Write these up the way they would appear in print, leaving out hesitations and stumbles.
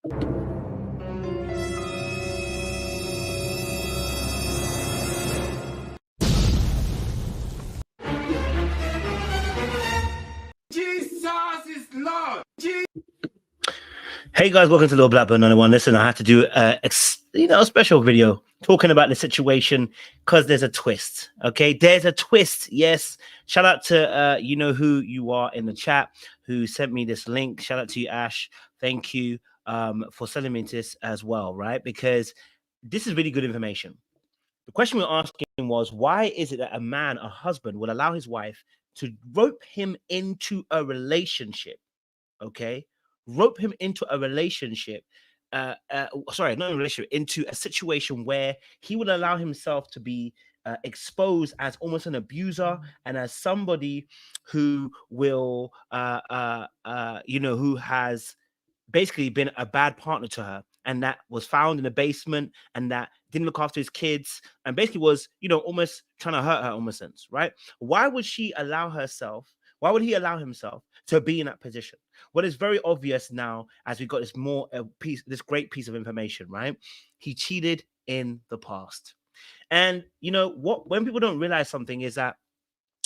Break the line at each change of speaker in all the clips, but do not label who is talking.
Jesus is Lord.
Hey guys, welcome to Little Black Banana One. Listen, I had to do a special video talking about the situation because there's a twist. Okay, there's a twist. Yes, shout out to you know who you are in the chat who sent me this link. Shout out to you, Ash. Thank you for sending me this as well, right? Because this is really good information. The question we we're asking was, why is it that a husband, would allow his wife to rope him into a relationship? Okay, rope him into a relationship. Sorry, not a relationship, into a situation where he would allow himself to be exposed as almost an abuser and as somebody who will, who has basically been a bad partner to her, and that was found in the basement, and that didn't look after his kids, and basically was, almost trying to hurt her, almost sense, right? Why would she allow herself? Why would he allow himself to be in that position? Well, it's very obvious now as we got this great piece of information, right? He cheated in the past. And when people don't realize something is that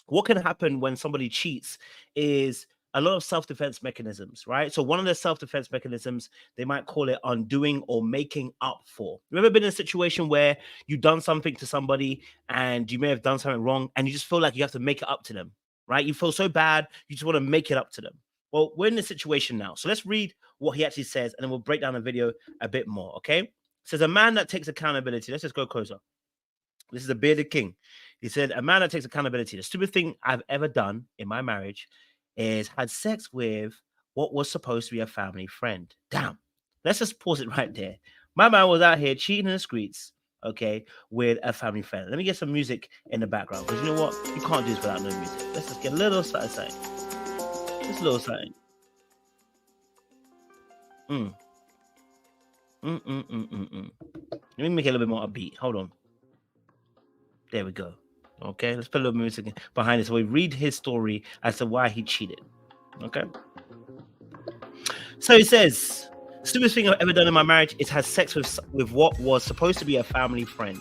what can happen when somebody cheats is a lot of self-defense mechanisms, right? So one of the self-defense mechanisms, they might call it undoing or making up for. You ever been in a situation where you've done something to somebody and you may have done something wrong and you just feel like you have to make it up to them, right? You feel so bad, you just want to make it up to them. Well, we're in this situation now. So let's read what he actually says and then we'll break down the video a bit more, okay? It says, a man that takes accountability. Let's just go closer. This is a bearded king. He said, a man that takes accountability. The stupid thing I've ever done in my marriage is had sex with what was supposed to be a family friend. Damn. Let's just pause it right there. My man was out here cheating in the streets, okay, with a family friend. Let me get some music in the background, because you know what? You can't do this without no music. Let's just get a little something. Just a little something. Let me make it a little bit more upbeat. Hold on. There we go. Okay, let's put a little music behind it so we read his story as to why he cheated. Okay. So he says, stupidest thing I've ever done in my marriage is had sex with what was supposed to be a family friend.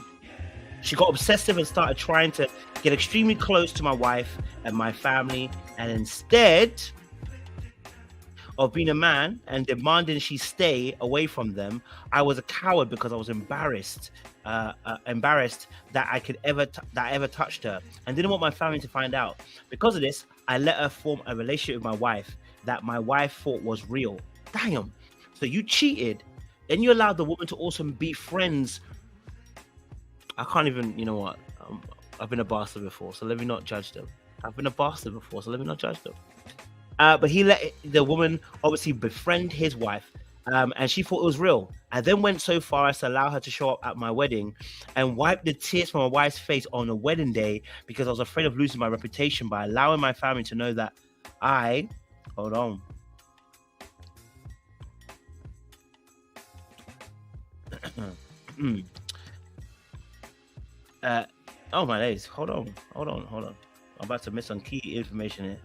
She got obsessive and started trying to get extremely close to my wife and my family, and instead of being a man and demanding she stay away from them, I was a coward because I was embarrassed that I ever touched her, and didn't want my family to find out. Because of this, I let her form a relationship with my wife that my wife thought was real. Damn. So you cheated, then you allowed the woman to also be friends. I can't even, you know what? I've been a bastard before, so let me not judge them. I've been a bastard before, so let me not judge them. But he let the woman obviously befriend his wife, and she thought it was real. I then went so far as to allow her to show up at my wedding and wipe the tears from my wife's face on the wedding day because I was afraid of losing my reputation by allowing my family to know that hold on. Oh my days. Hold on. I'm about to miss some key information here.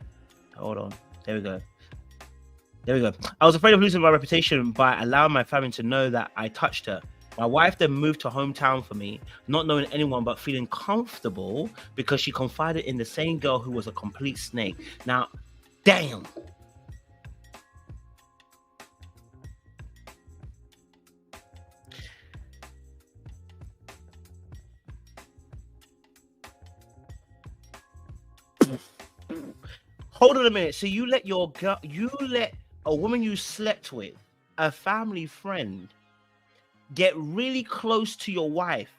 Hold on. There we go. I was afraid of losing my reputation by allowing my family to know that I touched her. My wife then moved to hometown for me, not knowing anyone but feeling comfortable because she confided in the same girl who was a complete snake. Now, damn. Hold on a minute. So you let a woman you slept with, a family friend, get really close to your wife,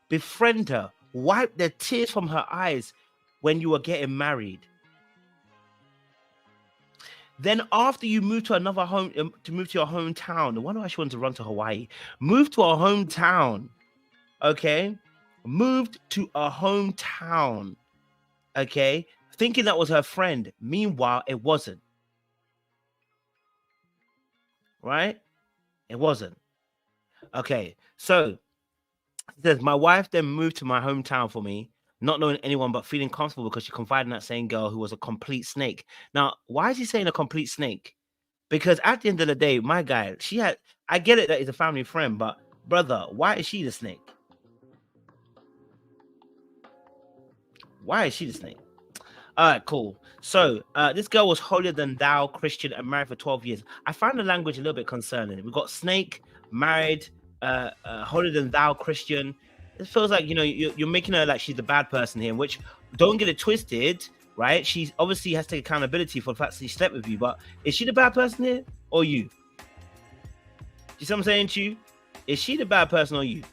befriend her, wipe the tears from her eyes when you were getting married. Then after you move to another home, to move to your hometown, no wonder why she wanted to run to Hawaii. Move to a hometown, okay? Moved to a hometown, okay? Thinking that was her friend. Meanwhile, it wasn't. Right? It wasn't. Okay, so it says, my wife then moved to my hometown for me, not knowing anyone but feeling comfortable because she confided in that same girl who was a complete snake. Now, why is he saying a complete snake? Because at the end of the day, my guy, she had. I get it that he's a family friend, but brother, why is she the snake? Why is she the snake? All right, cool. So, this girl was holier than thou, Christian, and married for 12 years. I find the language a little bit concerning. We got snake, married, holier than thou, Christian. It feels like, you're making her like she's the bad person here, which don't get it twisted, right? She obviously has to take accountability for the fact that she slept with you, but is she the bad person here or you? You see what I'm saying to you? Is she the bad person or you? You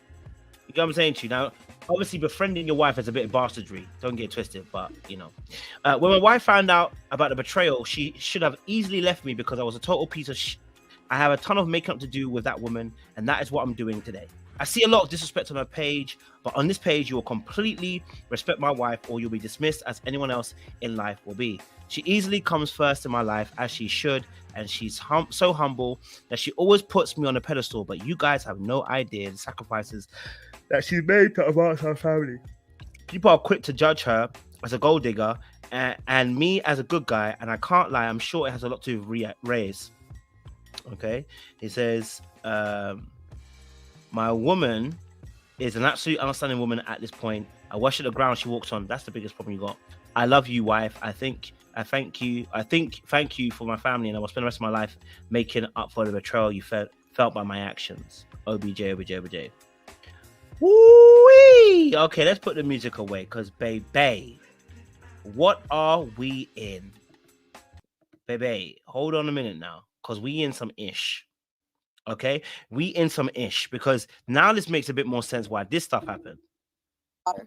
know what I'm saying to you? Now, obviously, befriending your wife is a bit of bastardry. Don't get twisted, but when my wife found out about the betrayal, she should have easily left me because I was a total piece of shit. I have a ton of making up to do with that woman, and that is what I'm doing today. I see a lot of disrespect on her page, but on this page, you will completely respect my wife, or you'll be dismissed as anyone else in life will be. She easily comes first in my life, as she should, and she's so humble that she always puts me on a pedestal. But you guys have no idea the sacrifices that she's made to advance her family. People are quick to judge her as a gold digger, and me as a good guy, and I can't lie, I'm sure it has a lot to do with Reyes. Okay, he says, my woman is an absolute understanding woman at this point. I worship the ground she walks on. That's the biggest problem you got. I love you, wife. Thank you for my family, and I will spend the rest of my life making up for the betrayal you felt by my actions. OBJ. Woo-wee! Okay, let's put the music away, because baby, what are we in? Baby, hold on a minute now, because we in some ish. Okay, we in some ish, because now this makes a bit more sense why this stuff happened.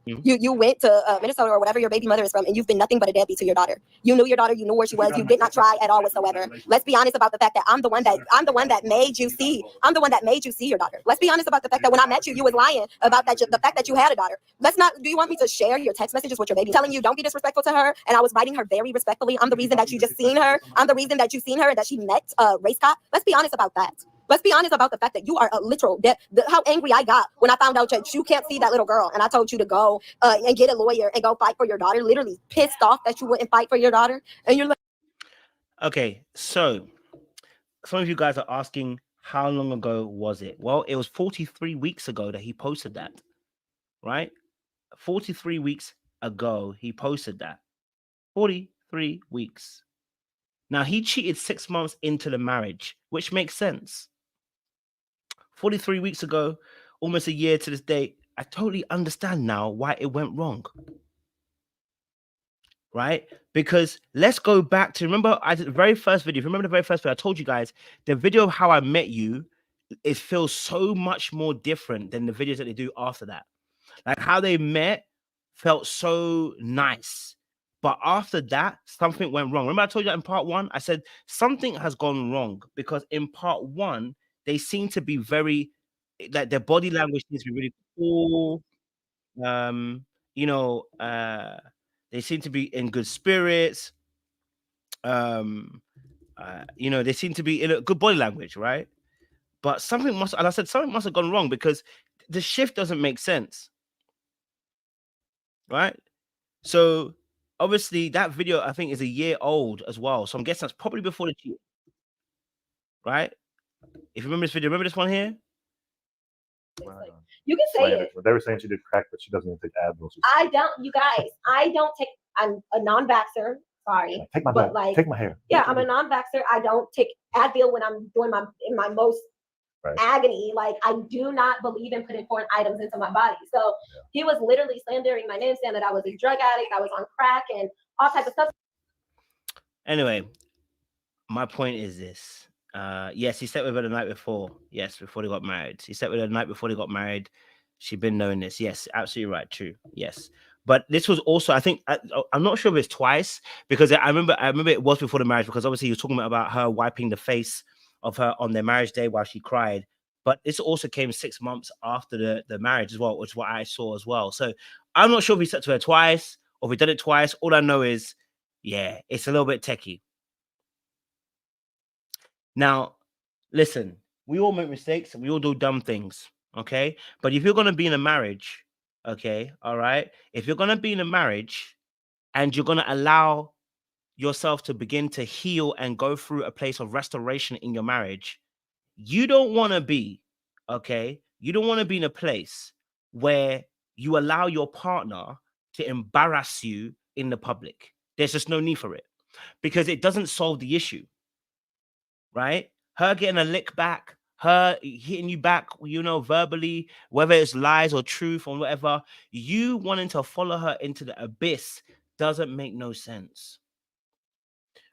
You went to Minnesota or whatever your baby mother is from, and you've been nothing but a deadbeat to your daughter. You knew your daughter, you knew where she was, you did not try at all whatsoever. Let's be honest about the fact that I'm the one that made you see your daughter. Let's be honest about the fact that when I met you, you was lying about the fact that you had a daughter. Do you want me to share your text messages with your baby, telling you don't be disrespectful to her? And I was writing her very respectfully. I'm the reason that you just seen her. I'm the reason that you seen her and that she met race cop. Let's be honest about that. Let's be honest about the fact that you are a literal how angry I got when I found out that you can't see that little girl, and I told you to go and get a lawyer and go fight for your daughter. Literally pissed off that you wouldn't fight for your daughter, and you're like,
okay. So some of you guys are asking, how long ago was it? Well, it was 43 weeks ago that he posted that, right? 43 weeks ago he posted that. 43 weeks. Now, he cheated 6 months into the marriage, which makes sense. 43 weeks ago, almost a year to this day, I totally understand now why it went wrong. Right? Because let's go back to, remember, I did the very first video. If you remember the very first video, I told you guys the video of how I met you, it feels so much more different than the videos that they do after that. Like how they met felt so nice. But after that, something went wrong. Remember, I told you that in part one? I said something has gone wrong because in part one, they seem to be very, like their body language seems to be really cool. You know, they seem to be in good spirits. You know, they seem to be in a good body language, right? But something must, and I said something must have gone wrong because the shift doesn't make sense, right? So obviously that video I think is a year old as well. So I'm guessing that's probably before the cheat, right? If you remember this video, remember this one here?
you can say it.
They were saying she did crack, but she doesn't even take Advil.
I don't, you guys. I don't take. I'm a non-vaxxer. Sorry,
take my
but like,
take my hair.
Yeah, I'm a non-vaxxer. I don't take Advil when I'm doing my most agony. Like, I do not believe in putting foreign items into my body. So he was literally slandering my name, saying that I was a drug addict, I was on crack, and all types of stuff.
Anyway, my point is this. Yes, he slept with her the night before. Yes, before they got married. He slept with her the night before they got married. She'd been knowing this. Yes, absolutely right. True. Yes. But this was also, I think, I'm not sure if it's twice, because I remember it was before the marriage, because obviously he was talking about her wiping the face of her on their marriage day while she cried. But this also came 6 months after the marriage as well, which is what I saw as well. So I'm not sure if he slept with her twice or if he did it twice. All I know is, yeah, it's a little bit techie. Now, listen, we all make mistakes and we all do dumb things, okay? But if you're going to be in a marriage, okay, all right? If you're going to be in a marriage and you're going to allow yourself to begin to heal and go through a place of restoration in your marriage, you don't want to be, okay? You don't want to be in a place where you allow your partner to embarrass you in the public. There's just no need for it because it doesn't solve the issue, right? Her getting a lick back, her hitting you back, verbally, whether it's lies or truth or whatever, you wanting to follow her into the abyss doesn't make no sense,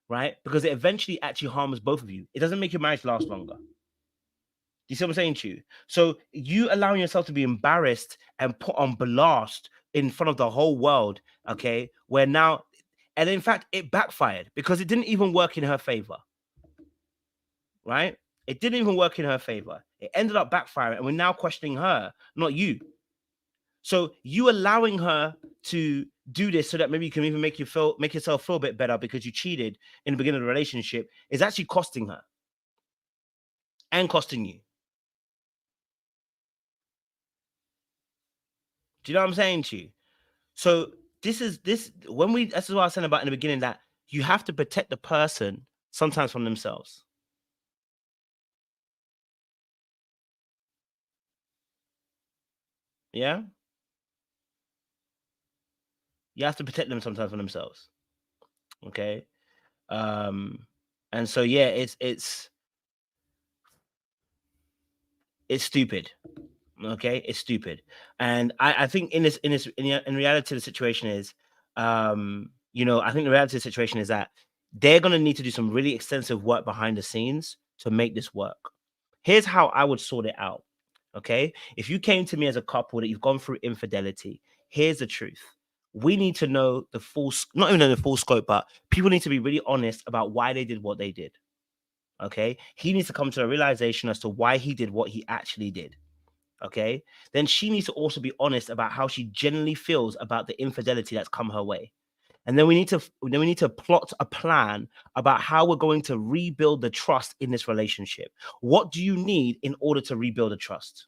right? Because it eventually actually harms both of you. It doesn't make your marriage last longer. Do you see what I'm saying to you? So you allowing yourself to be embarrassed and put on blast in front of the whole world, okay? Where now, and in fact, it backfired because it didn't even work in her favor, right? It didn't even work in her favor. It ended up backfiring, and we're now questioning her, not you. So you allowing her to do this so that maybe you can even make yourself feel a bit better because you cheated in the beginning of the relationship is actually costing her and costing you. Do you know what I'm saying to you? So this is what I was saying about in the beginning, that you have to protect the person sometimes from themselves. Yeah. You have to protect them sometimes from themselves. Okay. And so yeah, it's stupid. Okay, it's stupid. And I think in reality the situation is, I think the reality of the situation is that they're going to need to do some really extensive work behind the scenes to make this work. Here's how I would sort it out. Okay, if you came to me as a couple that you've gone through infidelity, here's the truth. We need to know the full, not even the full scope, but people need to be really honest about why they did what they did. Okay, he needs to come to a realization as to why he did what he actually did. Okay, then she needs to also be honest about how she genuinely feels about the infidelity that's come her way. And then we need to plot a plan about how we're going to rebuild the trust in this relationship. What do you need in order to rebuild the trust?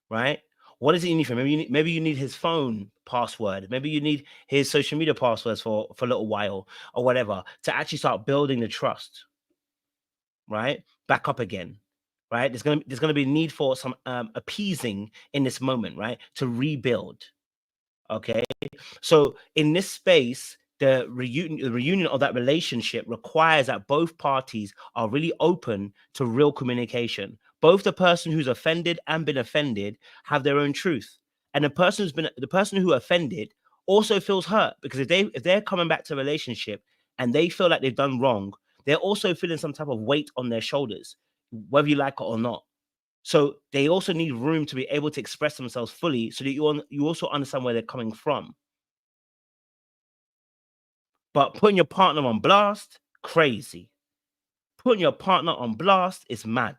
Right? What does it need from him? Maybe you need his phone password. Maybe you need his social media passwords for a little while or whatever to actually start building the trust. Right? Back up again. Right? There's gonna be need for some appeasing in this moment, right? To rebuild. Okay. So in this space, the reunion of that relationship requires that both parties are really open to real communication. Both the person who's offended and been offended have their own truth, and the person who offended also feels hurt, because if they're coming back to a relationship and they feel like they've done wrong, they're also feeling some type of weight on their shoulders, whether you like it or not. So they also need room to be able to express themselves fully, so that you also understand where they're coming from. But putting your partner on blast, crazy. Putting your partner on blast is mad.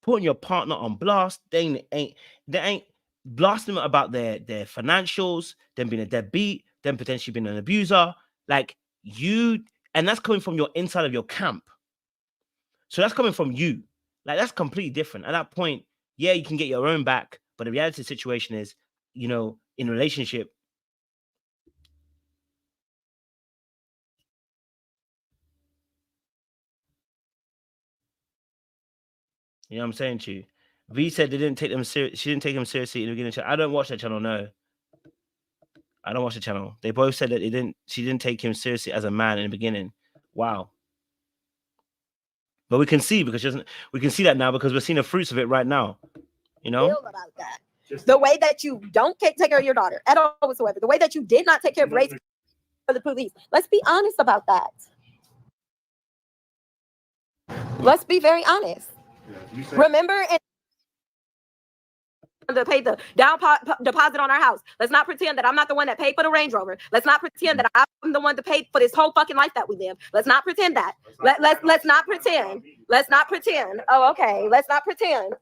Putting your partner on blast, they ain't blasting them about their financials, them being a deadbeat, them potentially being an abuser. Like and that's coming from your inside of your camp. So that's coming from you. Like, that's completely different. At that point, yeah, you can get your own back, but the reality of the situation is, in a relationship, you know what I'm saying to you? V said they didn't take them serious. She didn't take him seriously in the beginning. I don't watch that channel. No, I don't watch the channel. They both said that she didn't take him seriously as a man in the beginning. Wow. But we can see we can see that now because we're seeing the fruits of it right now.
Feel about that. The way that you don't take care of your daughter at all whatsoever. The way that you did not take care of race for the police. Let's be honest about that. Let's be very honest. Remember, to pay the deposit on our house. Let's not pretend that I'm not the one that paid for the Range Rover. Let's not pretend that I'm the one that paid for this whole fucking life that we live. Let's not pretend that. Let's not pretend. Let's not pretend. Oh, okay. Let's not pretend.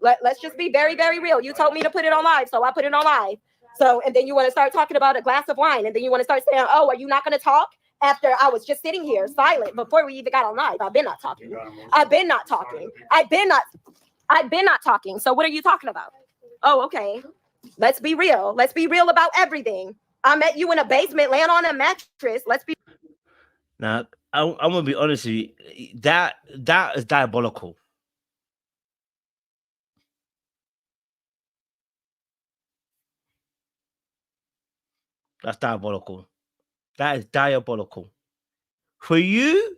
Let's just be very, very real. You told me to put it on live, so I put it on live. So, and then you want to start talking about a glass of wine, and then you want to start saying, oh, are you not going to talk? After I was just sitting here silent before we even got on live. I've been not talking. I've been not talking. So what are you talking about? Oh, okay. Let's be real. Let's be real about everything. I met you in a basement, laying on a mattress. Let's be
Now, I'm gonna be honest with you. That is diabolical. That's diabolical. That is diabolical. For you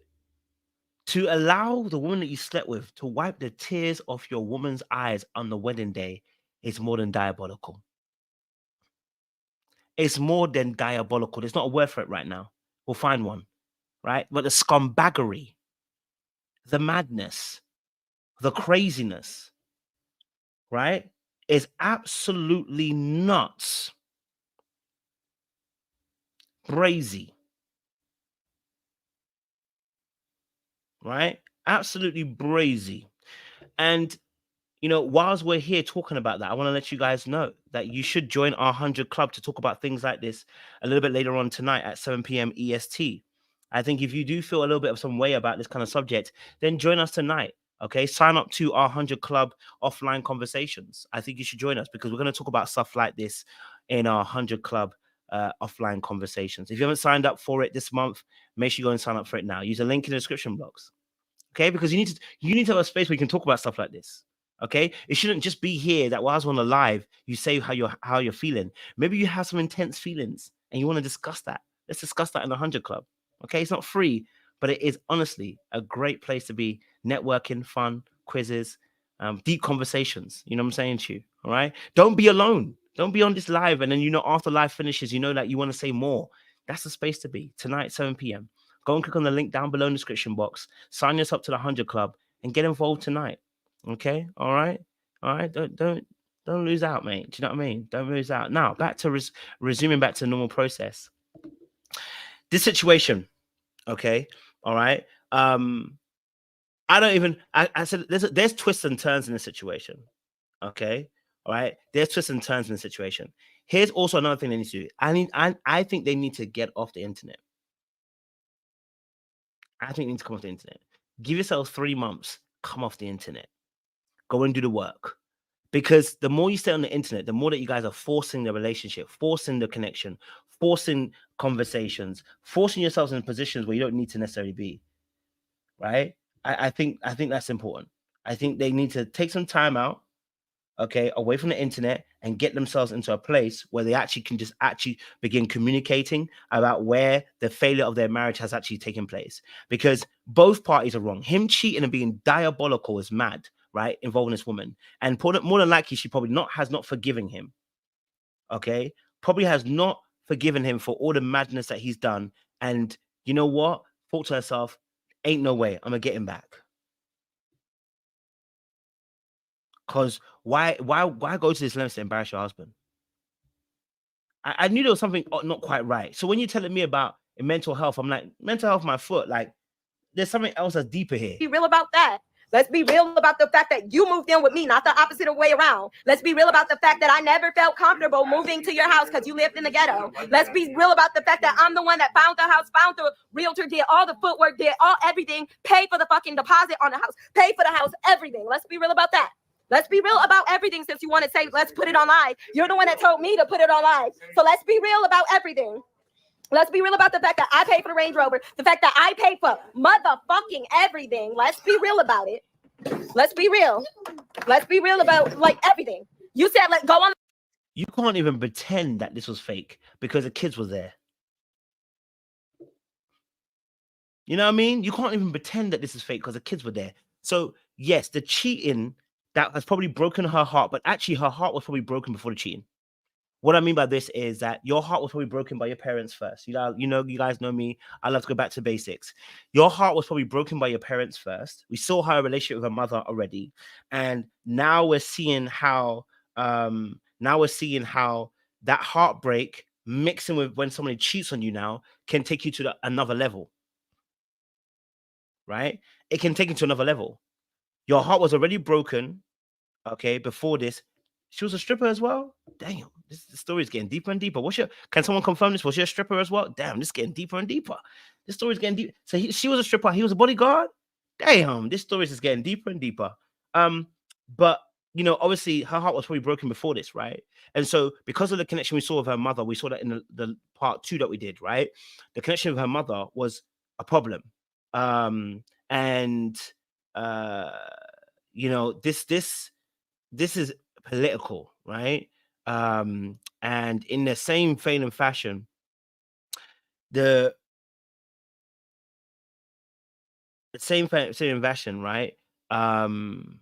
to allow the woman that you slept with to wipe the tears off your woman's eyes on the wedding day is more than diabolical. It's more than diabolical. There's not a word for it right now. We'll find one, right? But the scumbaggery, the madness, the craziness, right, is absolutely nuts. Brazy, right? Absolutely brazy. And whilst we're here talking about that, I want to let you guys know that you should join our 100 Club to talk about things like this a little bit later on tonight at 7 p.m. EST. I think if you do feel a little bit of some way about this kind of subject, then join us tonight. Okay, sign up to our 100 Club offline conversations. I think you should join us because we're going to talk about stuff like this in our 100 Club offline conversations. If you haven't signed up for it this month, make sure you go and sign up for it now. Use a link in the description box. Okay, because you need to have a space where you can talk about stuff like this. Okay, it shouldn't just be here that while I was on the live, you say how you're feeling. Maybe you have some intense feelings and you want to discuss that. Let's discuss that in the 100 Club. Okay, it's not free, but it is honestly a great place to be. Networking, fun, quizzes, deep conversations. You know what I'm saying to you? All right, don't be alone. Don't be on this live and then after live finishes, that you want to say more. That's the space to be tonight, 7 p.m. Go and click on the link down below in the description box. Sign yourself up to the 100 Club and get involved tonight. Okay, all right. Don't lose out, mate. Do you know what I mean? Don't lose out. Now back to resuming back to the normal process. This situation, okay, all right. I don't even. I said there's twists and turns in the situation. Okay, all right. There's twists and turns in the situation. Here's also another thing they need to do. I think they need to get off the internet. I think you need to come off the internet. Give yourself 3 months. Come off the internet. Go and do the work. Because the more you stay on the internet, the more that you guys are forcing the relationship, forcing the connection, forcing conversations, forcing yourselves in positions where you don't need to necessarily be. Right? I think that's important. I think they need to take some time out, okay, away from the internet and get themselves into a place where they actually can just begin communicating about where the failure of their marriage has actually taken place. Because both parties are wrong. Him cheating and being diabolical is mad, right? Involving this woman. And more than likely, she probably has not forgiven him. Okay? Probably has not forgiven him for all the madness that he's done. And you know what? Thought to herself, ain't no way I'm gonna get him back. Because why go to this length to embarrass your husband? I knew there was something not quite right. So when you're telling me about mental health, I'm like, mental health, my foot, like there's something else that's deeper here.
Be real about that. Let's be real about the fact that you moved in with me, not the opposite way around. Let's be real about the fact that I never felt comfortable moving to your house because you lived in the ghetto. Let's be real about the fact that I'm the one that found the house, found the realtor, did all the footwork, did everything, paid for the fucking deposit on the house, paid for the house, everything. Let's be real about that. Let's be real about everything. Since you want to say, let's put it on live. You're the one that told me to put it on live. So let's be real about everything. Let's be real about the fact that I paid for the Range Rover, the fact that I paid for motherfucking everything. Let's be real about it. Let's be real. Let's be real about like everything. You said let go on.
You can't even pretend that this was fake because the kids were there. You know what I mean? You can't even pretend that this is fake because the kids were there. So yes, the cheating that has probably broken her heart, but actually her heart was probably broken before the cheating. What I mean by this is that your heart was probably broken by your parents first. You guys know me. I love to go back to basics. Your heart was probably broken by your parents first. We saw her relationship with her mother already, and now we're seeing how that heartbreak mixing with when somebody cheats on you now can take you to another level. Right? It can take you to another level. Your heart was already broken, okay, before this. She was a stripper as well. Damn, this story is getting deeper and deeper. Can someone confirm this? Was she a stripper as well? Damn, this is getting deeper and deeper. This story is getting deep. So she was a stripper. He was a bodyguard. Damn, this story is getting deeper and deeper. But obviously her heart was probably broken before this, right? And so because of the connection we saw with her mother, we saw that in the part 2 that we did, right? The connection with her mother was a problem. And uh this is political, right? And in the same vein and fashion, the same fashion, right? Um,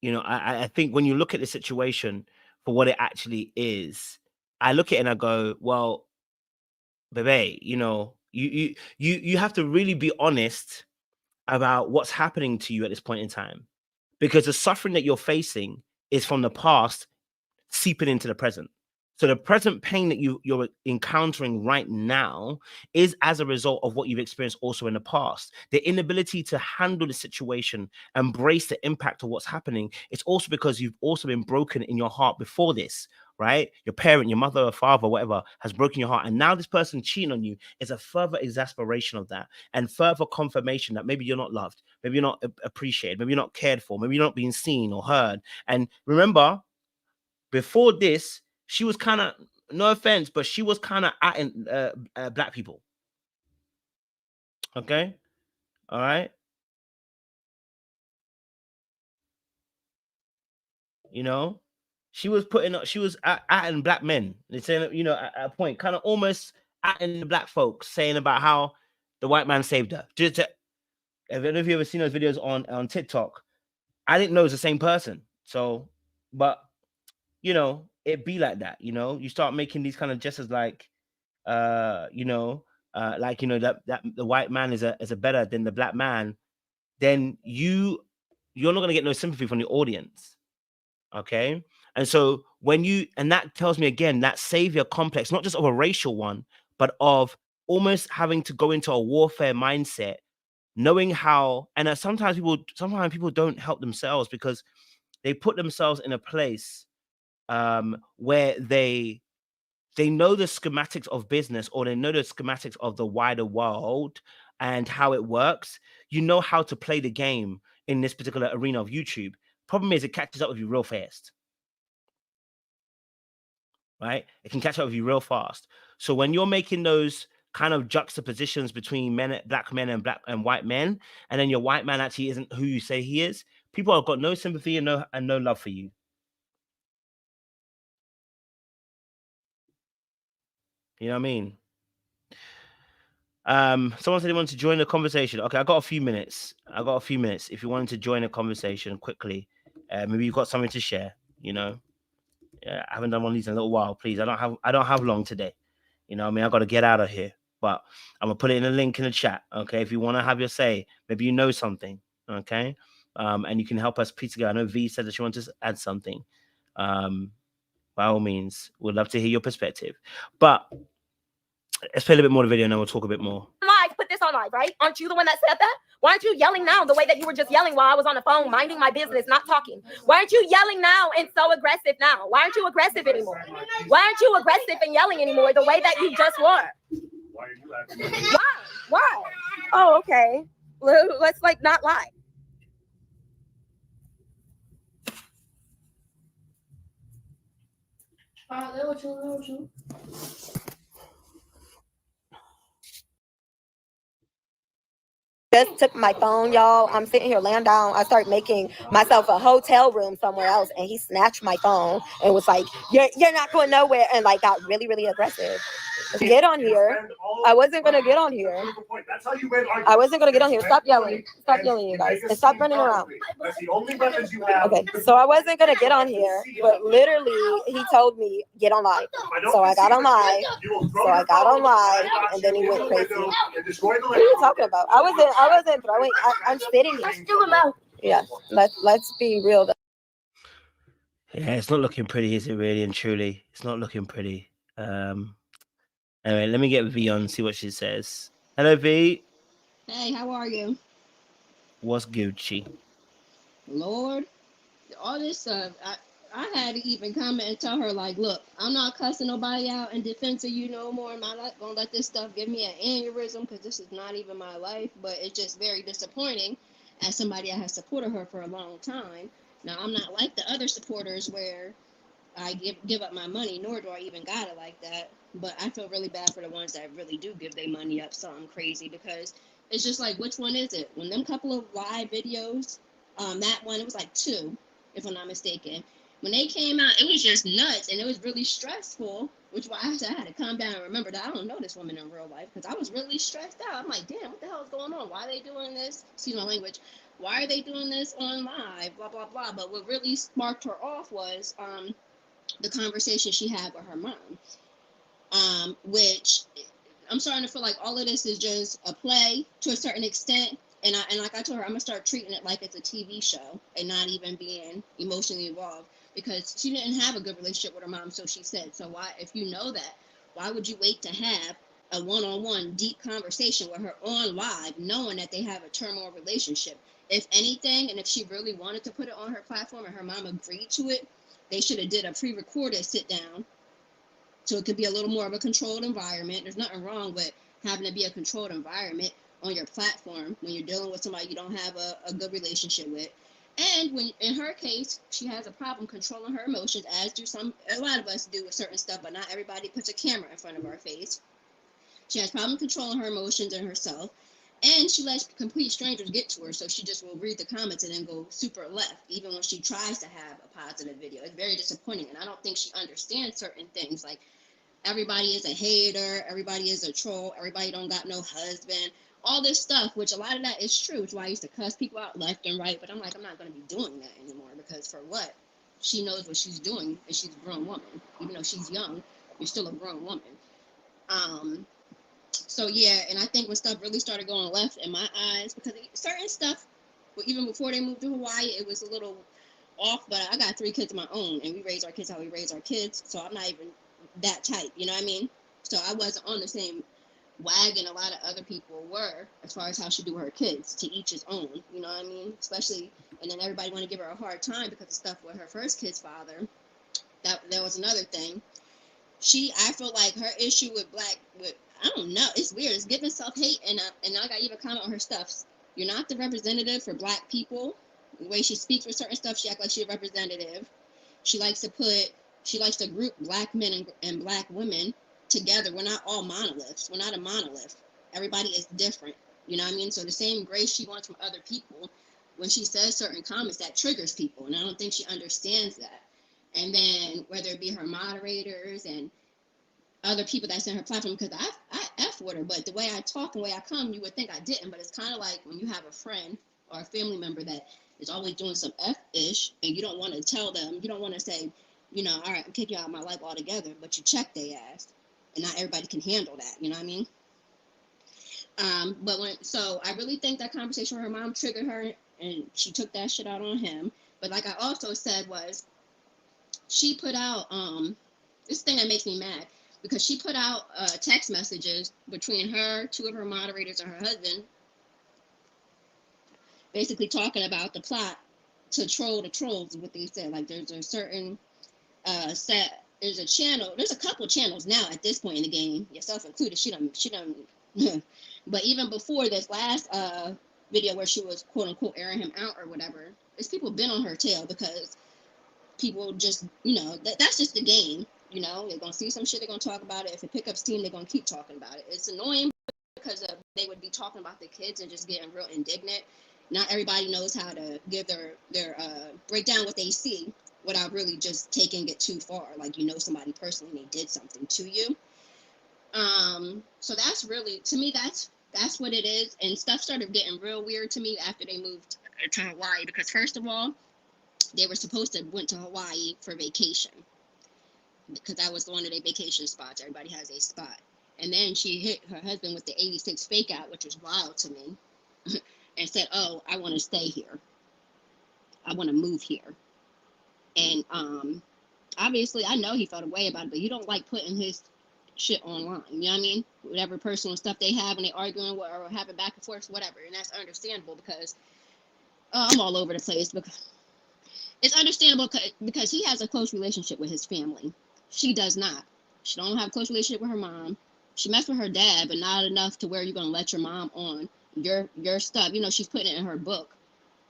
I think when you look at the situation for what it actually is, I look at it and I go, well, babe, you have to really be honest about what's happening to you at this point in time, because the suffering that you're facing is from the past seeping into the present. So the present pain that you're encountering right now is as a result of what you've experienced also in the past. The inability to handle the situation, embrace the impact of what's happening, it's also because you've also been broken in your heart before this, right? Your parent, your mother or father, whatever, has broken your heart. And now this person cheating on you is a further exasperation of that and further confirmation that maybe you're not loved, maybe you're not appreciated, maybe you're not cared for, maybe you're not being seen or heard. And remember, before this, she was kind of, no offense, but she was kind of at black people. Okay, all right. She was at black men. They're saying, at a point, kind of almost at the black folks, saying about how the white man saved her. I don't know if you ever seen those videos on TikTok. I didn't know it was the same person. So, but it be like that. You start making these kind of gestures like, that the white man is a better than the black man, then you're not gonna get no sympathy from the audience. Okay. And so and that tells me again that savior complex, not just of a racial one, but of almost having to go into a warfare mindset, knowing how, and sometimes people don't help themselves because they put themselves in a place where they know the schematics of business, or they know the schematics of the wider world and how it works. You know how to play the game in this particular arena of YouTube. Problem is, it catches up with you real fast. Right? It can catch up with you real fast. So when you're making those kind of juxtapositions between black men and white men, and then your white man actually isn't who you say he is, people have got no sympathy and no love for you. You know what I mean? Someone said they wanted to join the conversation. Okay, I got a few minutes. If you wanted to join a conversation quickly, maybe you've got something to share. I haven't done one of these in a little while. Please, I don't have long today. I got to get out of here. But I'm gonna put it in a link in the chat. Okay, if you want to have your say, maybe you know something. Okay, and you can help us piece together. I know V said that she wants to add something. By all means, we'd love to hear your perspective. But let's play a little bit more of the video and then we'll talk a bit more.
Live, put this on live, right? Aren't you the one that said that? Why aren't you yelling now the way that you were just yelling while I was on the phone, minding my business, not talking? Why aren't you yelling now and so aggressive now? Why aren't you aggressive anymore? Why aren't you aggressive and yelling anymore the way that you just were?
Why are you laughing?
Why? Oh, okay. Let's not lie. Just took my phone, y'all. I'm sitting here laying down. I start making myself a hotel room somewhere else, and he snatched my phone and was like, "You're not going nowhere," and got really, really aggressive. Get on here. I wasn't gonna get on here. I wasn't gonna get on here. Stop yelling. Stop yelling, you guys. And stop running around. Okay, so I wasn't gonna get on here, but literally he told me get on live. So I got on live. And then he went crazy. What are you talking about? I wasn't throwing. I'm sitting here. Still him out. Yeah. Let's be real though.
Yeah, it's not looking pretty, is it? Really and truly, it's not looking pretty. Anyway, let me get V on, see what she says. Hello, V.
Hey, how are you?
What's Gucci?
Lord, all this stuff. I had to even come and tell her, like, look, I'm not cussing nobody out in defense of you no more. I'm not gonna let this stuff give me an aneurysm because this is not even my life. But it's just very disappointing as somebody that has supported her for a long time Now, I'm not like the other supporters where I give up my money, nor do I even got it like that. But I feel really bad for the ones that really do give their money up something crazy, because it's just like, which one is it? When them couple of live videos, that one, it was like two, if I'm not mistaken. When they came out, it was just nuts, and it was really stressful, which is why I said I had to calm down and remember that I don't know this woman in real life, because I was really stressed out. I'm like, damn, what the hell is going on? Why are they doing this? Excuse my language. Why are they doing this on live? Blah, blah, blah. But what really sparked her off was the conversation she had with her mom, which I'm starting to feel like all of this is just a play to a certain extent. And like I told her, I'm gonna start treating it like it's a TV show and not even being emotionally involved, because she didn't have a good relationship with her mom, so she said. So why, if you know that, why would you wait to have a one-on-one deep conversation with her on live, knowing that they have a turmoil relationship? If anything, and if she really wanted to put it on her platform and her mom agreed to it, they should have did a pre-recorded sit down, so it could be a little more of a controlled environment. There's nothing wrong with having to be a controlled environment on your platform when you're dealing with somebody you don't have a good relationship with. And when, in her case, she has a problem controlling her emotions, as do a lot of us do with certain stuff, but not everybody puts a camera in front of our face. She has problem controlling her emotions and herself. And she lets complete strangers get to her, so she just will read the comments and then go super left, even when she tries to have a positive video. It's very disappointing, and I don't think she understands certain things. Like, everybody is a hater, everybody is a troll, everybody don't got no husband, all this stuff, which a lot of that is true, which is why I used to cuss people out left and right, but I'm like, I'm not going to be doing that anymore, because for what? She knows what she's doing, and she's a grown woman. Even though she's young, you're still a grown woman. So yeah, and I think when stuff really started going left in my eyes, because certain stuff, even before they moved to Hawaii, it was a little off, but I got 3 kids of my own, and we raise our kids how we raise our kids, so I'm not even that type, you know what I mean? So I wasn't on the same wagon a lot of other people were, as far as how she do her kids. To each his own, you know what I mean? Especially, and then everybody want to give her a hard time because of stuff with her first kid's father. That was another thing. I feel like her issue with I don't know, it's weird. It's giving self-hate, and I got even comment on her stuff. You're not the representative for black people. The way she speaks with certain stuff, she acts like she's a representative. She likes to group black men and black women together. We're not all monoliths. We're not a monolith. Everybody is different. You know what I mean? So the same grace she wants from other people, when she says certain comments, that triggers people, and I don't think she understands that. And then whether it be her moderators and other people that's in her platform, because I F with her, but the way I talk and the way I come, you would think I didn't. But it's kind of like when you have a friend or a family member that is always doing some F-ish, and you don't want to tell them, you don't want to say, you know, all right, I'm kicking you out of my life altogether, but you check their ass. And not everybody can handle that, you know what I mean? So I really think that conversation with her mom triggered her, and she took that shit out on him. But like I also said was, she put out, this thing that makes me mad, because she put out text messages between her, 2 of her moderators, and her husband, basically talking about the plot to troll the trolls, is what they said. Like, there's a certain there's a couple channels now at this point in the game, yourself included. She done but even before this last video where she was quote unquote airing him out or whatever, there's people been on her tail, because people just, you know, that's just the game. You know, they're gonna see some shit, they're gonna talk about it. If it pick up steam, they're gonna keep talking about it. It's annoying because they would be talking about the kids and just getting real indignant. Not everybody knows how to give their break down what they see without really just taking it too far. Like, you know somebody personally and they did something to you. So that's really, to me, that's what it is. And stuff started getting real weird to me after they moved to Hawaii, because first of all, they were supposed to went to Hawaii for vacation, because that was one of their vacation spots. Everybody has a spot. And then she hit her husband with the 86 fake out, which was wild to me, and said, oh, I want to stay here. I want to move here. And obviously, I know he felt a way about it, but you don't like putting his shit online. You know what I mean? Whatever personal stuff they have, and they arguing or having back and forth, whatever. And that's understandable, because I'm all over the place. Because it's understandable because he has a close relationship with his family. She does not. She don't have a close relationship with her mom. She messed with her dad, but not enough to where you're gonna let your mom on your stuff. You know, she's putting it in her book.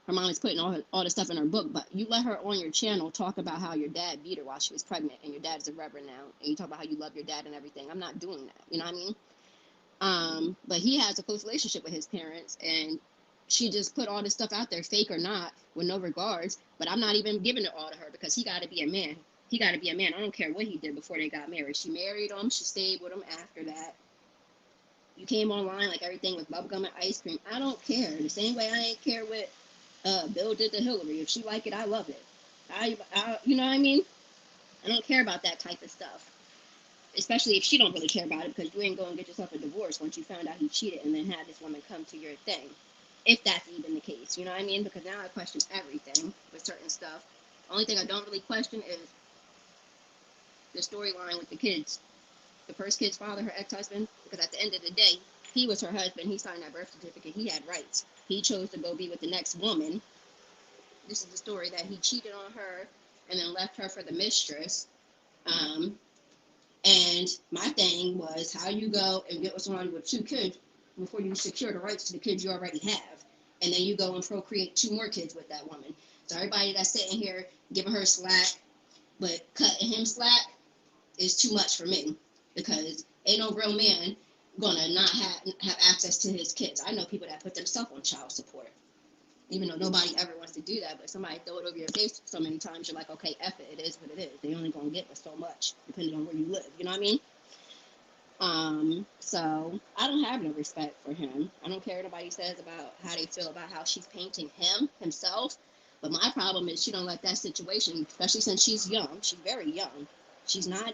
her mom is putting all the stuff in her book, but you let her on your channel talk about how your dad beat her while she was pregnant, and your dad's a reverend now, and you talk about how you love your dad and everything. I'm not doing that. You know what I mean? But he has a close relationship with his parents, and she just put all this stuff out there, fake or not, with no regards. But I'm not even giving it all to her because he got to be a man. He got to be a man. I don't care what he did before they got married. She married him. She stayed with him after that. You came online like everything with bubblegum and ice cream. I don't care. The same way I ain't care what Bill did to Hillary. If she like it, I love it. You know what I mean? I don't care about that type of stuff. Especially if she don't really care about it, because you ain't going to get yourself a divorce once you found out he cheated and then had this woman come to your thing. If that's even the case. You know what I mean? Because now I question everything with certain stuff. Only thing I don't really question is the storyline with the kids. The first kid's father, her ex-husband, because at the end of the day, he was her husband. He signed that birth certificate. He had rights. He chose to go be with the next woman. This is the story that he cheated on her and then left her for the mistress. And my thing was how you go and get with someone with 2 kids before you secure the rights to the kids you already have. And then you go and procreate 2 more kids with that woman. So everybody that's sitting here giving her slack, but cutting him slack is too much for me. Because ain't no real man gonna not have access to his kids. I know people that put themselves on child support. Even though nobody ever wants to do that, but somebody throw it over your face so many times, you're like, okay, F it, it is what it is. They only gonna get but so much, depending on where you live. You know what I mean? So I don't have no respect for him. I don't care what nobody says about how they feel about how she's painting himself. But my problem is she don't let that situation, especially since she's young. She's very young. She's not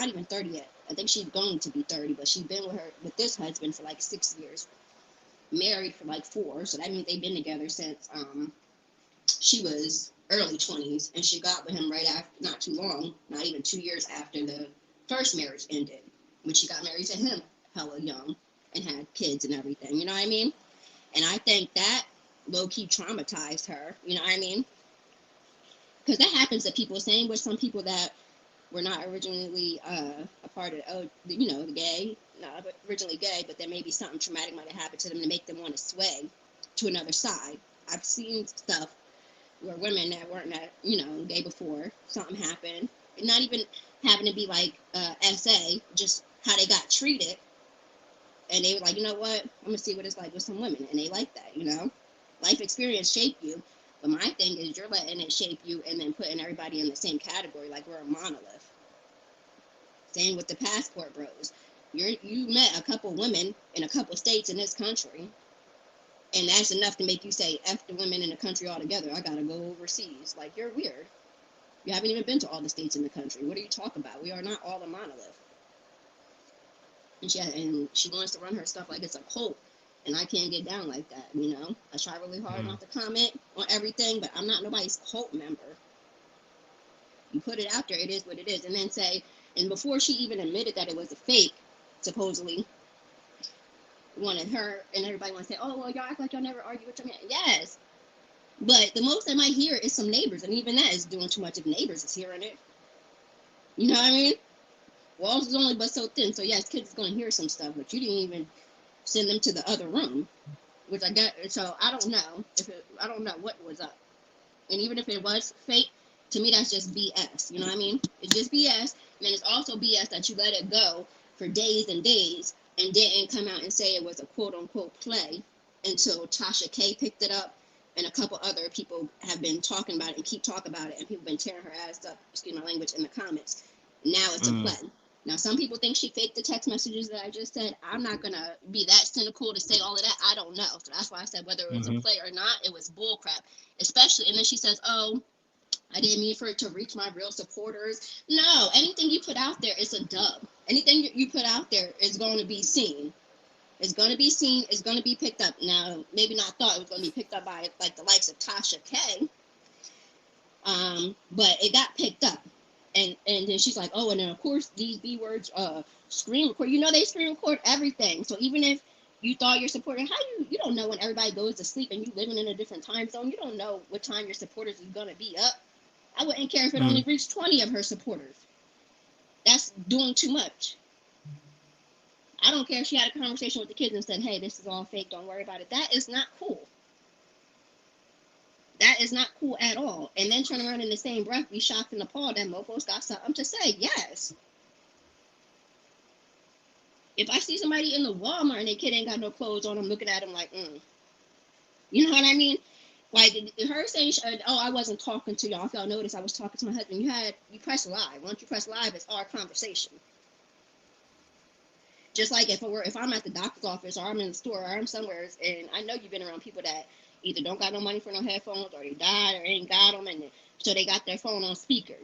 even 30 yet. I think she's going to be 30, but she's been with this husband for like 6 years. Married for like 4, so that means they've been together since she was early 20s, and she got with him right after, not too long, not even 2 years after the first marriage ended, when she got married to him hella young and had kids and everything, you know what I mean? And I think that low-key traumatized her, you know what I mean? Because that happens to people, same with some people that were not originally a part of, the gay, not originally gay, but then maybe something traumatic might have happened to them to make them want to sway to another side. I've seen stuff where women that weren't gay before, something happened, not even having to be like SA, just how they got treated, and they were like, you know what, I'm gonna see what it's like with some women, and they like that, life experience shape you. But my thing is you're letting it shape you and then putting everybody in the same category like we're a monolith. Same with the passport bros. You met a couple women in a couple states in this country, and that's enough to make you say, F the women in the country altogether. I gotta go overseas. Like, you're weird. You haven't even been to all the states in the country. What are you talking about? We are not all a monolith. And she wants to run her stuff like it's a cult. And I can't get down like that, I try really hard not to comment on everything, but I'm not nobody's cult member. You put it out there, it is what it is. And then and before she even admitted that it was a fake, supposedly, wanted her, and everybody wants to say, oh, well, y'all act like y'all never argue with your man. Yes. But the most I might hear is some neighbors, and even that is doing too much if neighbors is hearing it. You know what I mean? Walls is only but so thin, so yes, kids is going to hear some stuff, but you didn't even send them to the other room, which I got. So I don't know I don't know what was up. And even if it was fake, to me that's just BS. You know what I mean? It's just BS. And then it's also BS that you let it go for days and days and didn't come out and say it was a quote unquote play until Tasha K picked it up, and a couple other people have been talking about it and keep talking about it, and people have been tearing her ass up, excuse my language, in the comments. Now it's a play. Now, some people think she faked the text messages that I just said. I'm not going to be that cynical to say all of that. I don't know. So that's why I said whether it was a play or not, it was bullcrap. Especially, and then she says, oh, I didn't mean for it to reach my real supporters. No, anything you put out there is a dub. Anything you put out there is going to be seen. It's going to be seen. It's going to be picked up. Now, maybe not thought it was going to be picked up by like the likes of Tasha K. But it got picked up. And then she's like, oh, and then of course these B words screen record. They screen record everything. So even if you thought you're supporting, you don't know when everybody goes to sleep and you living in a different time zone. You don't know what time your supporters is gonna be up. I wouldn't care if it only reached 20 of her supporters. That's doing too much. I don't care if she had a conversation with the kids and said, hey, this is all fake, don't worry about it. That is not cool. That is not cool at all. And then turn around in the same breath, be shocked and appalled that mofos got something to say. Yes. If I see somebody in the Walmart and their kid ain't got no clothes on, I'm looking at them like, You know what I mean? Like her saying, "Oh, I wasn't talking to y'all. If y'all noticed, I was talking to my husband." You press live. Once you press live, it's our conversation. Just like if I'm at the doctor's office or I'm in the store or I'm somewhere, and I know you've been around people that either don't got no money for no headphones or they died or ain't got them, and so they got their phone on speaker.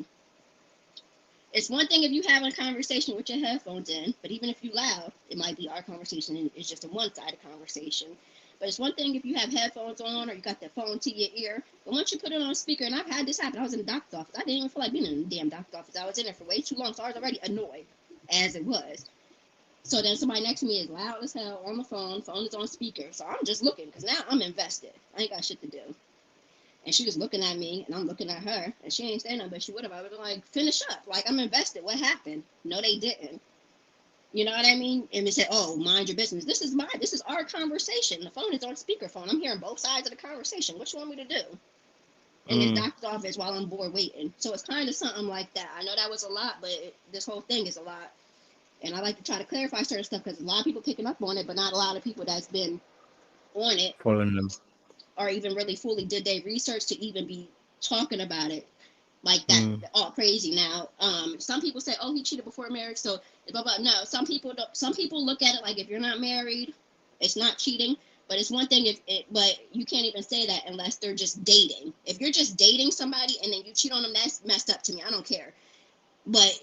It's one thing if you having a conversation with your headphones in, but even if you loud, it might be our conversation and it's just a one-sided conversation. But it's one thing if you have headphones on or you got the phone to your ear. But once you put it on speaker, and I've had this happen, I was in the doctor's office. I didn't even feel like being in the damn doctor's office. I was in there for way too long, so I was already annoyed as it was. So then somebody next to me is loud as hell on the phone is on speaker. So I'm just looking because now I'm invested. I ain't got shit to do. And she was looking at me and I'm looking at her and she ain't saying nothing, but she would have. I would have like, finish up. Like, I'm invested. What happened? No, they didn't. You know what I mean? And they said, "Oh, mind your business. This is our conversation. The phone is on speakerphone. I'm hearing both sides of the conversation. What you want me to do?" In this doctor's office while I'm bored waiting. So it's kind of something like that. I know that was a lot, but this whole thing is a lot. And I like to try to clarify certain stuff because a lot of people picking up on it, but not a lot of people that's been on it
following them,
or even really fully did their research to even be talking about it like that. All crazy now. Some people say, "Oh, he cheated before marriage," so blah blah. No, some people don't. Some people look at it like if you're not married, it's not cheating. But it's one thing but you can't even say that unless they're just dating. If you're just dating somebody and then you cheat on them, that's messed up to me. I don't care. But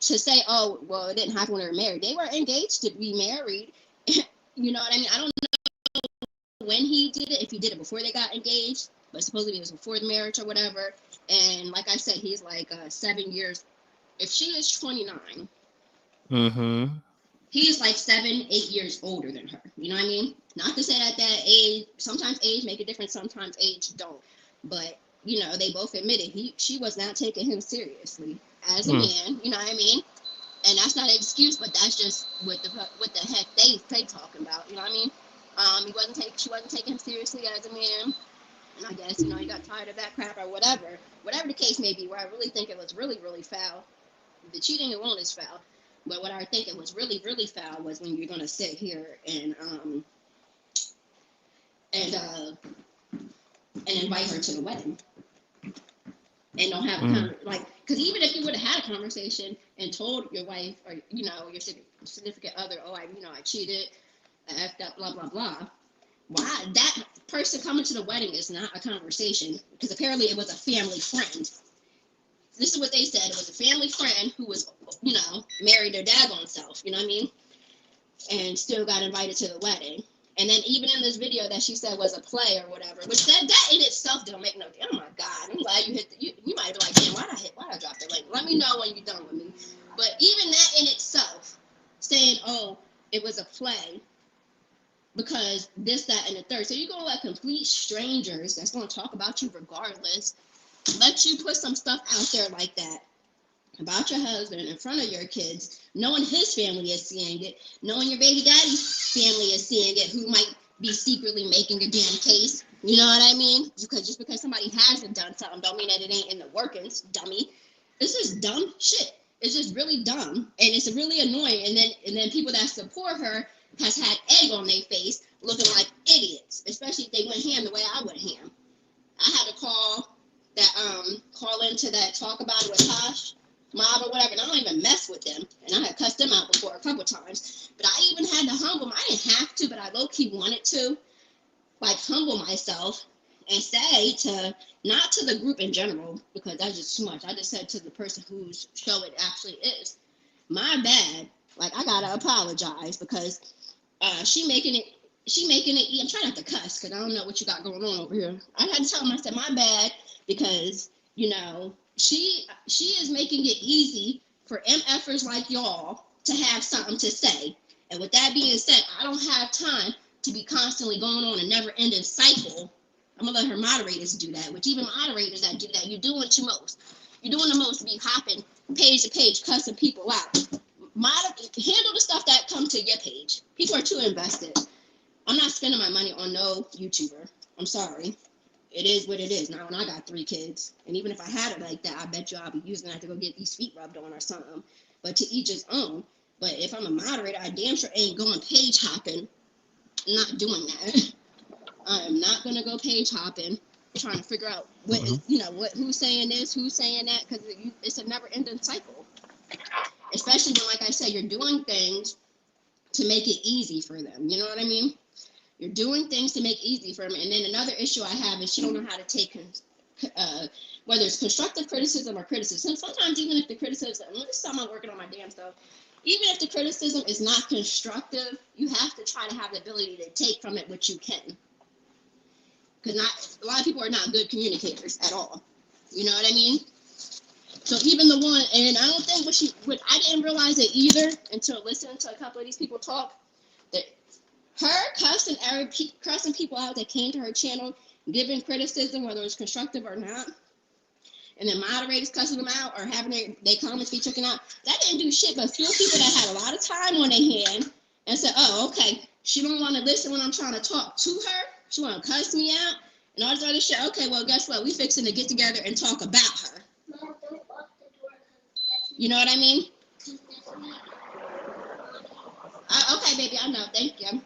to say, "Oh, well, it didn't happen when they were married," they were engaged to be married. You know what I mean? I don't know when he did it, if he did it before they got engaged, but supposedly it was before the marriage or whatever. And like I said, he's like 7 years. If she is 29, he is like 7, 8 years older than her. You know what I mean? Not to say that age, sometimes age make a difference, sometimes age don't. But you know, they both admitted she was not taking him seriously as a man. You know what I mean? And that's not an excuse, but that's just what the heck they talking about. You know what I mean? She wasn't taking him seriously as a man. And I guess, you know, he got tired of that crap or whatever. Whatever the case may be, where I really think it was really, really foul. The cheating alone is foul. But what I think it was really, really foul was when you're going to sit here and invite her to the wedding. And don't have because even if you would have had a conversation and told your wife or, you know, your significant other, "Oh, I cheated, I effed up, blah, blah, blah." Why that person coming to the wedding is not a conversation, because apparently it was a family friend. This is what they said. It was a family friend who was, you know, married their daggone self, you know what I mean? And still got invited to the wedding. And then even in this video that she said was a play or whatever, which that in itself don't make no, oh my God, I'm glad you hit you might be like, "Damn, why'd I drop the link?" Let me know when you're done with me. But even that in itself, saying, "Oh, it was a play," because this, that, and the third. So you're going to let complete strangers that's going to talk about you regardless, let you put some stuff out there like that about your husband in front of your kids, knowing his family is seeing it, knowing your baby daddy's family is seeing it, who might be secretly making a damn case. You know what I mean? Because just because somebody hasn't done something don't mean that it ain't in the workings, dummy. This is dumb shit. It's just really dumb, and it's really annoying. And then people that support her has had egg on their face, looking like idiots, especially if they went ham the way I went ham. I had to call into that talk about it with Tosh Mob or whatever, and I don't even mess with them. And I had cussed them out before a couple times, but I even had to humble them. I didn't have to, but I low-key wanted to, like, humble myself and say to, not to the group in general, because that's just too much. I just said to the person whose show it actually is, my bad. Like, I gotta apologize because she making it. I'm trying not to cuss because I don't know what you got going on over here. I had to tell him, I said, "My bad," because, you know, she is making it easy for MFers like y'all to have something to say. And with that being said, I don't have time to be constantly going on a never-ending cycle. I'm gonna let her moderators do that, which even moderators that do that, you're doing too most. You're doing the most to be hopping page to page, cussing people out. Handle the stuff that come to your page. People are too invested. I'm not spending my money on no YouTuber. I'm sorry. it is what it is. Now, when I got 3 kids, and even if I had it like that, I bet you I'll be using that to go get these feet rubbed on or something. But to each his own. But if I'm a moderator, I damn sure ain't going page hopping. I'm not doing that. I am not gonna go page hopping, trying to figure out what is, who's saying this, who's saying that, because it's a never-ending cycle. Especially when, like I said, you're doing things to make it easy for them. You know what I mean? You're doing things to make it easy for them. And then another issue I have is she don't know how to take, whether it's constructive criticism or criticism. Sometimes even if the criticism, this time I'm working on my damn stuff, even if the criticism is not constructive, you have to try to have the ability to take from it what you can. Because not a lot of people are not good communicators at all. You know what I mean? So even the one, and I don't think I didn't realize it either until listening to a couple of these people talk, that her cussing people out that came to her channel, giving criticism, whether it's constructive or not, and then moderators cussing them out or having their comments be taken out, that didn't do shit but fuel people that had a lot of time on their hand and said, oh, okay, she don't want to listen when I'm trying to talk to her. She want to cuss me out and all this other shit. Okay, well, guess what? We fixing to get together and talk about her. You know what I mean? Okay, baby, I know. Thank you.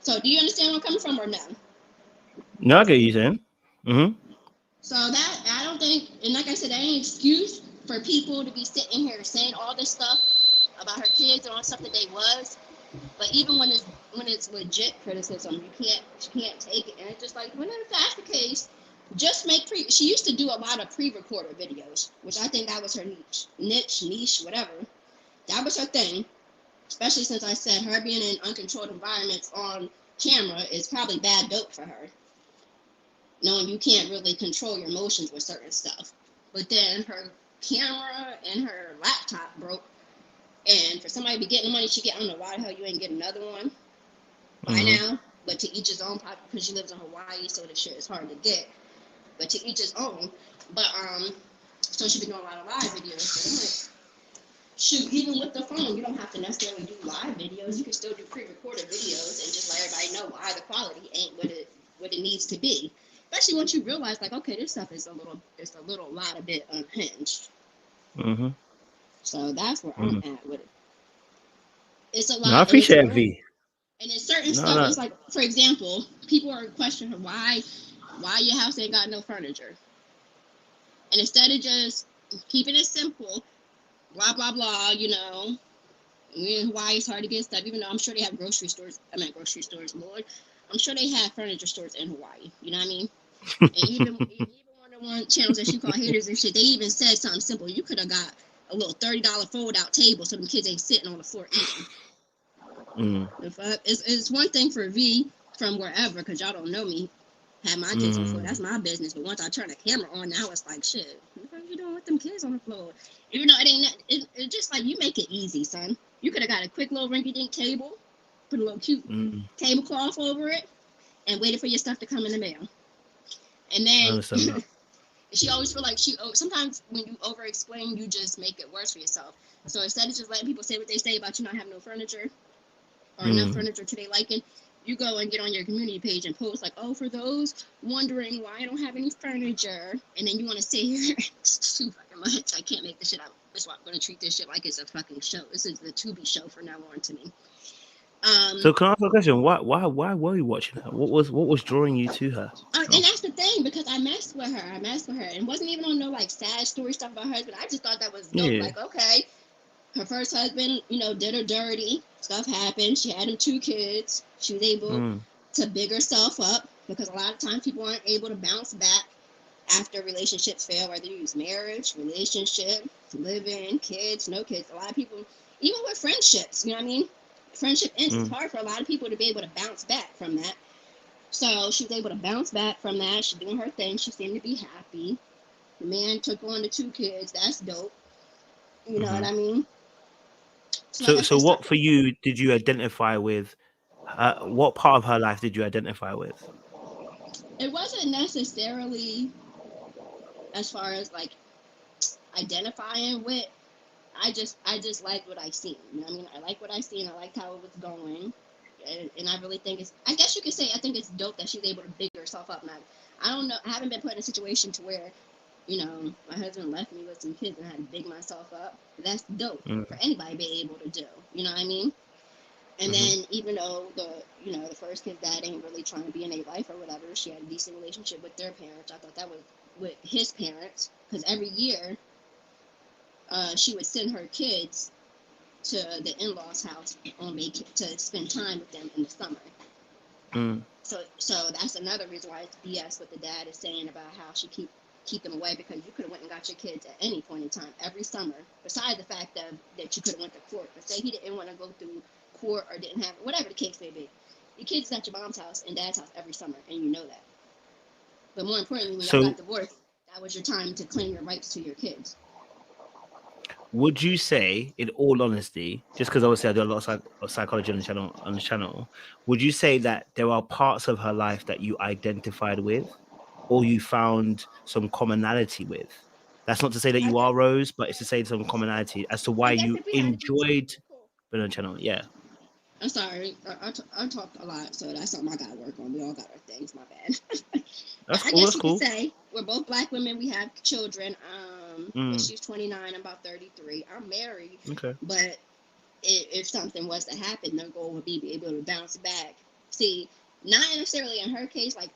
So, do you understand where I'm coming from or no?
No, I get you saying. Mm-hmm.
So that, I don't think, and like I said, that ain't excuse for people to be sitting here saying all this stuff about her kids and all the stuff that they was. But even when it's legit criticism, you can't take it. And it's just like, when that's the case, just make she used to do a lot of pre-recorded videos, which I think that was her niche, whatever. That was her thing. Especially since I said her being in uncontrolled environments on camera is probably bad dope for her. Knowing you can't really control your emotions with certain stuff. But then her camera and her laptop broke. And for somebody to be getting the money she get, I don't know why the hell you ain't get another one by now. But to each his own, because she lives in Hawaii, so the shit is hard to get. But to each his own. But so she been doing a lot of live videos. But I'm like, shoot, even with the phone, you don't have to necessarily do live videos. You can still do pre-recorded videos and just let everybody know why the quality ain't what it needs to be. Especially once you realize, like, okay, this stuff is a lot of bit unhinged.
Mm-hmm.
So that's where I'm at with it. It's a lot.
No, I appreciate it, V.
And in certain stuff, it's like, for example, people are questioning why your house ain't got no furniture. And instead of just keeping it simple, blah, blah, blah, in Hawaii, it's hard to get stuff, even though I'm sure they have grocery stores, Lord. I'm sure they have furniture stores in Hawaii, you know what I mean? And even one of the channels that you call haters and shit, they even said something simple. You could have got a little $30 fold-out table so them kids ain't sitting on the floor eating. It's one thing for V from wherever, because y'all don't know me, have my kids on the floor. That's my business. But once I turn the camera on, now it's like, shit, what are you doing with them kids on the floor? Even though it ain't, it's just like, you make it easy, son. You could have got a quick little rinky-dink table, put a little cute tablecloth over it, and waited for your stuff to come in the mail. And then she always feel like sometimes when you over-explain, you just make it worse for yourself. So instead of just letting people say what they say about you not having no furniture or enough furniture to their liking, you go and get on your community page and post like, oh, for those wondering why I don't have any furniture, and then you want to sit here, it's too fucking much. I can't make this shit up. That's why I'm going to treat this shit like it's a fucking show. This is the Tubi show from now on to me.
So can I ask a question? Why were you watching her? What was drawing you to her?
And that's the thing, because I messed with her. And it wasn't even on no like sad story stuff about her husband. I just thought that was dope. Yeah. Like, okay, her first husband, did her dirty. Stuff happened. She had him 2 kids. She was able to big herself up, because a lot of times people aren't able to bounce back after relationships fail, whether you use marriage, relationship, living, kids, no kids. A lot of people, even with friendships, you know what I mean? Friendship ends. It's hard for a lot of people to be able to bounce back from that. So she was able to bounce back from that. She's doing her thing. She seemed to be happy. The man took on the 2 kids. That's dope. You know what I mean?
So what for you did you identify with? What part of her life did you identify with?
It wasn't necessarily as far as like identifying with. I just liked what I seen. You know what I mean? I like what I seen. I liked how it was going. and I really think it's, I guess you could say, I think it's dope that she's able to big herself up. Now, I don't know, I haven't been put in a situation to where, you know, my husband left me with some kids and I had to big myself up. That's dope for anybody to be able to do. You know what I mean? And then even though the first kid's dad ain't really trying to be in their life or whatever, she had a decent relationship with their parents. I thought that was with his parents, because every year she would send her kids to the in-laws' house on to spend time with them in the summer. So that's another reason why it's BS what the dad is saying about how she keep them away, because you could have went and got your kids at any point in time every summer. Besides the fact that you could have went to court, but say he didn't want to go through court or didn't have, whatever the case may be, your kids is at your mom's house and dad's house every summer, and you know that. But more importantly, when y'all got divorced, that was your time to claim your rights to your kids.
Would you say, in all honesty, just because obviously I do a lot of psychology on the channel, would you say that there are parts of her life that you identified with, or you found some commonality with? That's not to say that you are Rose, but it's to say some commonality as to why you enjoyed being on the channel. Yeah.
I'm sorry, I talk a lot, so that's something I gotta work on. We all got our things, my bad.
That's
I
cool.
guess
That's
you
cool.
could say we're both Black women. We have children. She's 29. I'm about 33. I'm married.
Okay.
But if something was to happen, their goal would be able to bounce back. See, not necessarily in her case. Like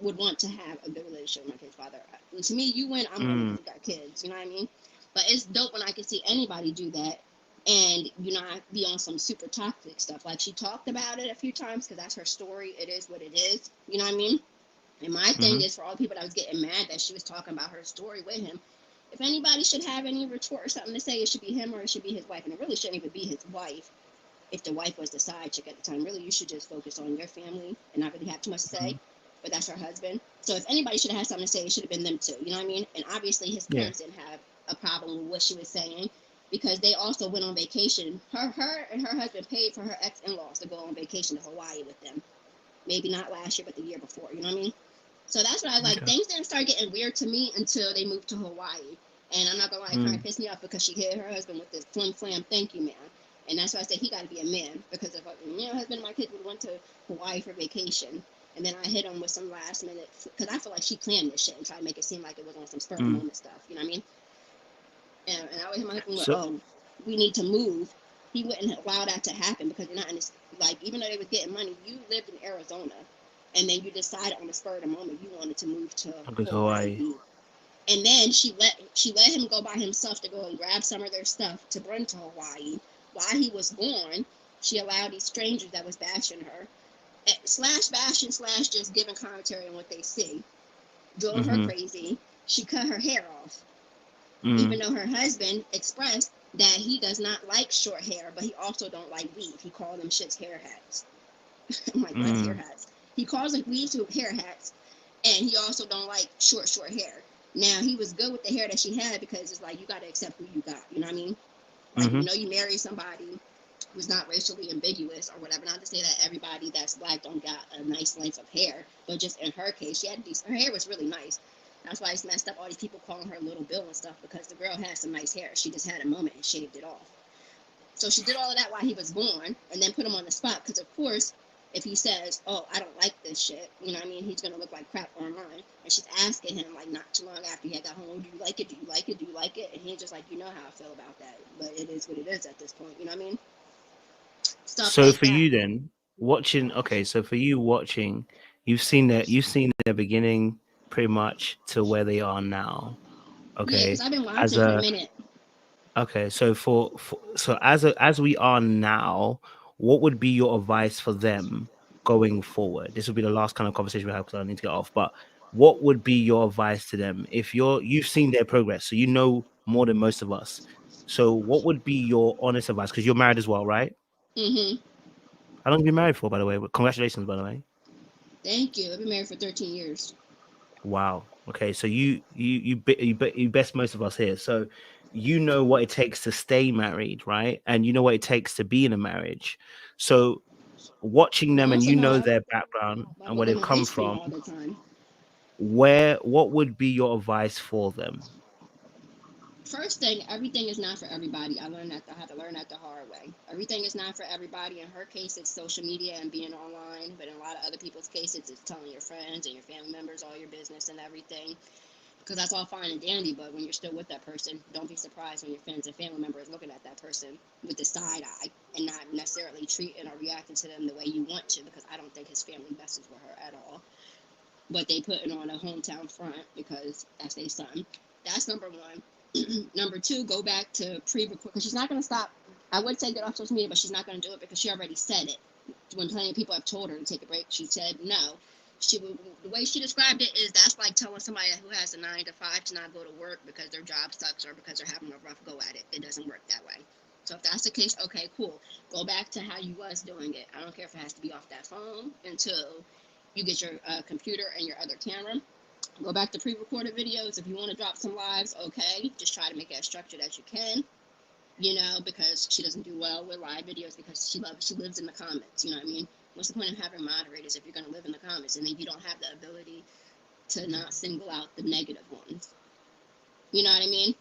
would want to have a good relationship with my kid's father. To me, you win. I'm winning. You got kids. You know what I mean? But it's dope when I can see anybody do that, and not be on some super toxic stuff. Like, she talked about it a few times because that's her story. It is what it is. You know what I mean? And my thing is, for all the people that was getting mad that she was talking about her story with him, if anybody should have any retort or something to say, it should be him or it should be his wife. And it really shouldn't even be his wife if the wife was the side chick at the time. Really, you should just focus on your family and not really have too much to say. But that's her husband. So if anybody should have had something to say, it should have been them too. You know what I mean? And obviously his parents didn't have a problem with what she was saying, because they also went on vacation. Her and her husband paid for her ex-in-laws to go on vacation to Hawaii with them. Maybe not last year, but the year before. You know what I mean? So that's what I like. Things didn't start getting weird to me until they moved to Hawaii. And I'm not gonna lie, it kind of pissed me off because she hit her husband with this flim flam thank you man. And that's why I say he got to be a man, because if husband and my kids would have went to Hawaii for vacation, and then I hit him with some last minute, because I feel like she planned this shit and tried to make it seem like it was on some spur of the moment stuff. You know what I mean? And I would hit my husband with, we need to move. He wouldn't allow that to happen, because you're not in this, like, even though they was getting money, you lived in Arizona, and then you decided on the spur of the moment you wanted to move to Hawaii. And then she let him go by himself to go and grab some of their stuff to bring to Hawaii. While he was gone, she allowed these strangers that was bashing her, slash bashing, slash just giving commentary on what they see, drove her crazy. She cut her hair off, even though her husband expressed that he does not like short hair, but he also don't like weave. He called them shits hair hats. I'm like, what hair hats? He calls it weave to hair hats, and he also don't like short hair. Now, he was good with the hair that she had, because it's like, you got to accept who you got. You know what I mean? Like, you marry somebody who's not racially ambiguous or whatever. Not to say that everybody that's Black don't got a nice length of hair, but just in her case, she had her hair was really nice. That's why it's messed up all these people calling her Little Bill and stuff, because the girl had some nice hair. She just had a moment and shaved it off. So she did all of that while he was gone, and then put him on the spot, because, of course, if he says, oh, I don't like this shit, you know what I mean, he's going to look like crap online. And she's asking him, like, not too long after he had got home, do you like it? Do you like it? Do you like it? And he's just like, you know how I feel about that. But it is what it is at this point, you know what I mean? Stuff
so
like
for
that.
you then, watching, you've seen their beginning pretty much to where they are now. Okay.
Yeah, because I've been watching for a minute.
Okay, so as we are now, what would be your advice for them going forward? This will be the last kind of conversation we have, because I need to get off. But what would be your advice to them if you've seen their progress, so you know more than most of us? So what would be your honest advice? Because you're married as well, right?
Mm-hmm.
How long have you been married for, by the way? Congratulations, by the way.
Thank you. I've been married for 13 years.
Wow. Okay, so you best most of us here. So you know what it takes to stay married, right? And you know what it takes to be in a marriage. So watching them, and you know their background and where they've come from,
all the time.
what would be your advice for them?
First thing, everything is not for everybody. I learned that I had to learn that the hard way. Everything is not for everybody. In her case, it's social media and being online, but in a lot of other people's cases, it's telling your friends and your family members all your business and everything. Because that's all fine and dandy, but when you're still with that person, don't be surprised when your friends and family members looking at that person with the side eye and not necessarily treating or reacting to them the way you want to, because I don't think his family messes with her at all. But they putting on a hometown front because that's their son. That's number one. Number two, go back to pre-record, because she's not going to stop. I would say get off social media, but she's not going to do it because she already said it. When plenty of people have told her to take a break, she said no. The way she described it is that's like telling somebody who has a 9 to 5 to not go to work because their job sucks or because they're having a rough go at it. It doesn't work that way. So if that's the case, okay, cool. Go back to how you was doing it. I don't care if it has to be off that phone until you get your computer and your other camera. Go back to pre-recorded videos. If you want to drop some lives, okay. Just try to make it as structured as you can, because she doesn't do well with live videos because she lives in the comments, you know what I mean? What's the point of having moderators if you're going to live in the comments and then you don't have the ability to not single out the negative ones? You know what I mean?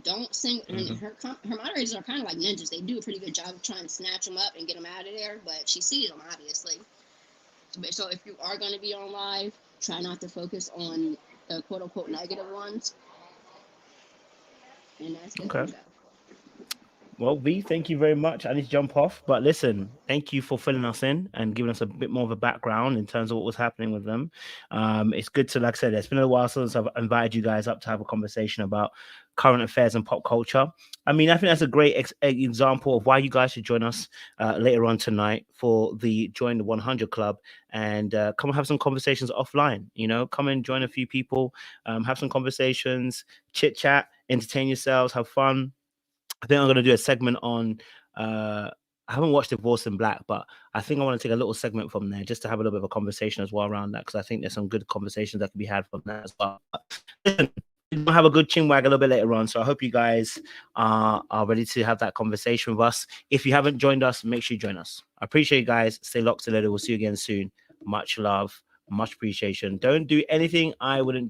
Don't sing.
Mhm.
Her moderators are kind of like ninjas. They do a pretty good job of trying to snatch them up and get them out of there, but she sees them, obviously. So if you are going to be on live, try not to focus on the quote-unquote negative ones. And that's good
Okay.
to go.
Well, V, thank you very much. I need to jump off, but listen, thank you for filling us in and giving us a bit more of a background in terms of what was happening with them. It's good to, like I said, it's been a while since I've invited you guys up to have a conversation about current affairs and pop culture. I mean, I think that's a great example of why you guys should join us later on tonight for the Join the 100 Club and come and have some conversations offline. Come and join a few people, have some conversations, chit chat, entertain yourselves, have fun. I think I'm going to do a segment on. I haven't watched Divorce in Black, but I think I want to take a little segment from there just to have a little bit of a conversation as well around that, because I think there's some good conversations that can be had from that as well. But listen, we'll have a good chinwag a little bit later on, so I hope you guys are ready to have that conversation with us. If you haven't joined us, make sure you join us. I appreciate you guys. Stay locked to later. We'll see you again soon. Much love, much appreciation. Don't do anything I wouldn't do.